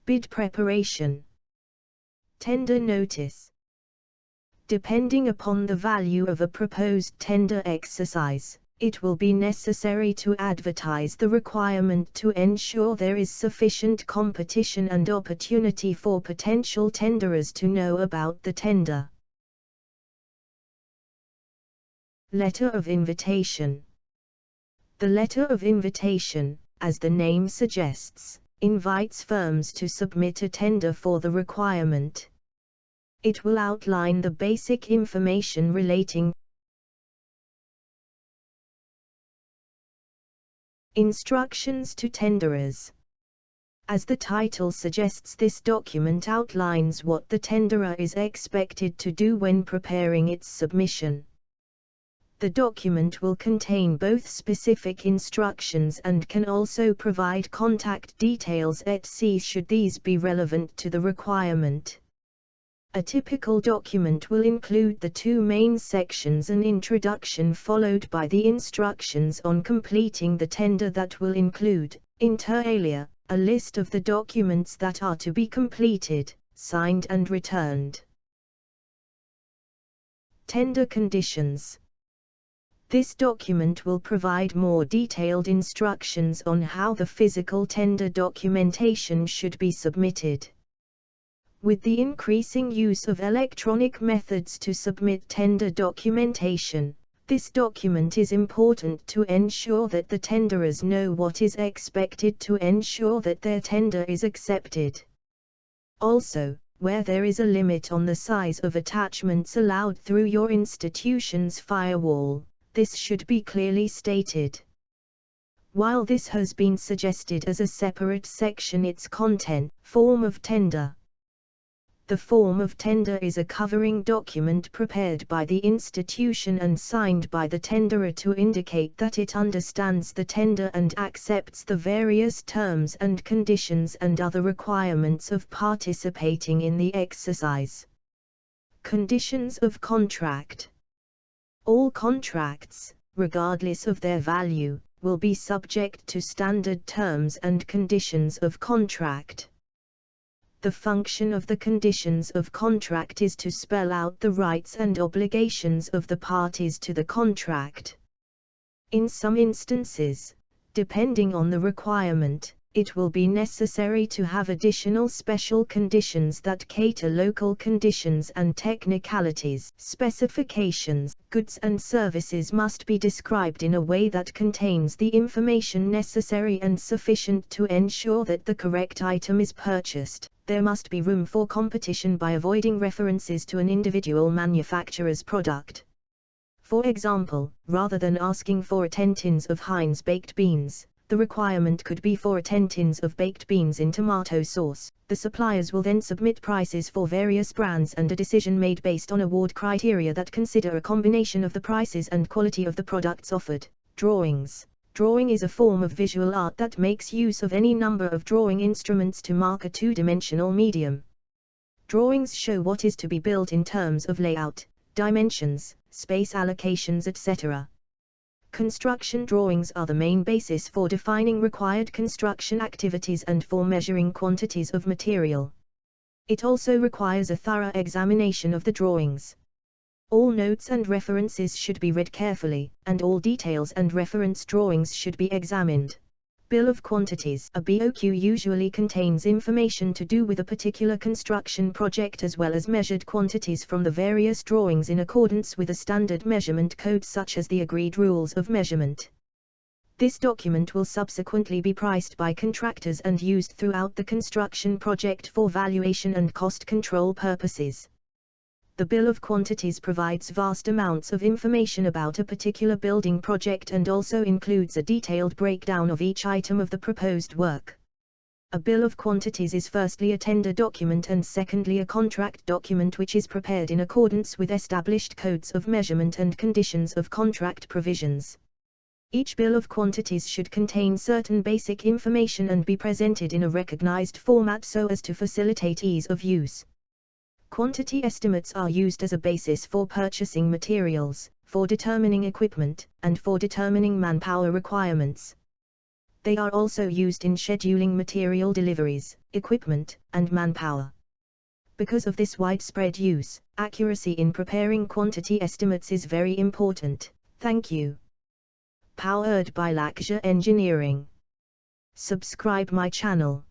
Bid preparation. Tender notice. Depending upon the value of a proposed tender exercise, it will be necessary to advertise the requirement to ensure there is sufficient competition and opportunity for potential tenderers to know about the tender. Letter of invitation. The letter of invitation, as the name suggests, invites firms to submit a tender for the requirement. It will outline the basic information relating instructions to tenderers. As the title suggests, this document outlines what the tenderer is expected to do when preparing its submission. The document will contain both specific instructions and can also provide contact details etc. should these be relevant to the requirement. A typical document will include the two main sections: an introduction followed by the instructions on completing the tender that will include, inter alia, a list of the documents that are to be completed, signed and returned. Tender conditions. This document will provide more detailed instructions on how the physical tender documentation should be submitted. With the increasing use of electronic methods to submit tender documentation, this document is important to ensure that the tenderers know what is expected to ensure that their tender is accepted. Also, where there is a limit on the size of attachments allowed through your institution's firewall, this should be clearly stated. While this has been suggested as a separate section, its content, form of tender. The form of tender is a covering document prepared by the institution and signed by the tenderer to indicate that it understands the tender and accepts the various terms and conditions and other requirements of participating in the exercise. Conditions of contract. All contracts, regardless of their value, will be subject to standard terms and conditions of contract. The function of the conditions of contract is to spell out the rights and obligations of the parties to the contract. In some instances, depending on the requirement, it will be necessary to have additional special conditions that cater local conditions and technicalities. Specifications. Goods and services must be described in a way that contains the information necessary and sufficient to ensure that the correct item is purchased. There must be room for competition by avoiding references to an individual manufacturer's product. For example, rather than asking for 10 tins of Heinz baked beans, the requirement could be for 10 tins of baked beans in tomato sauce. The suppliers will then submit prices for various brands and a decision made based on award criteria that consider a combination of the prices and quality of the products offered. Drawings. Drawing is a form of visual art that makes use of any number of drawing instruments to mark a two-dimensional medium. Drawings show what is to be built in terms of layout, dimensions, space allocations, etc. Construction drawings are the main basis for defining required construction activities and for measuring quantities of material. It also requires a thorough examination of the drawings. All notes and references should be read carefully, and all details and reference drawings should be examined. Bill of quantities. A BOQ usually contains information to do with a particular construction project as well as measured quantities from the various drawings in accordance with a standard measurement code such as the agreed rules of measurement. This document will subsequently be priced by contractors and used throughout the construction project for valuation and cost control purposes. The Bill of Quantities provides vast amounts of information about a particular building project and also includes a detailed breakdown of each item of the proposed work. A Bill of Quantities is firstly a tender document and secondly a contract document which is prepared in accordance with established codes of measurement and conditions of contract provisions. Each Bill of Quantities should contain certain basic information and be presented in a recognized format so as to facilitate ease of use. Quantity estimates are used as a basis for purchasing materials, for determining equipment, and for determining manpower requirements. They are also used in scheduling material deliveries, equipment, and manpower. Because of this widespread use, accuracy in preparing quantity estimates is very important. Thank you. Powered by Lakshya Engineering. Subscribe my channel.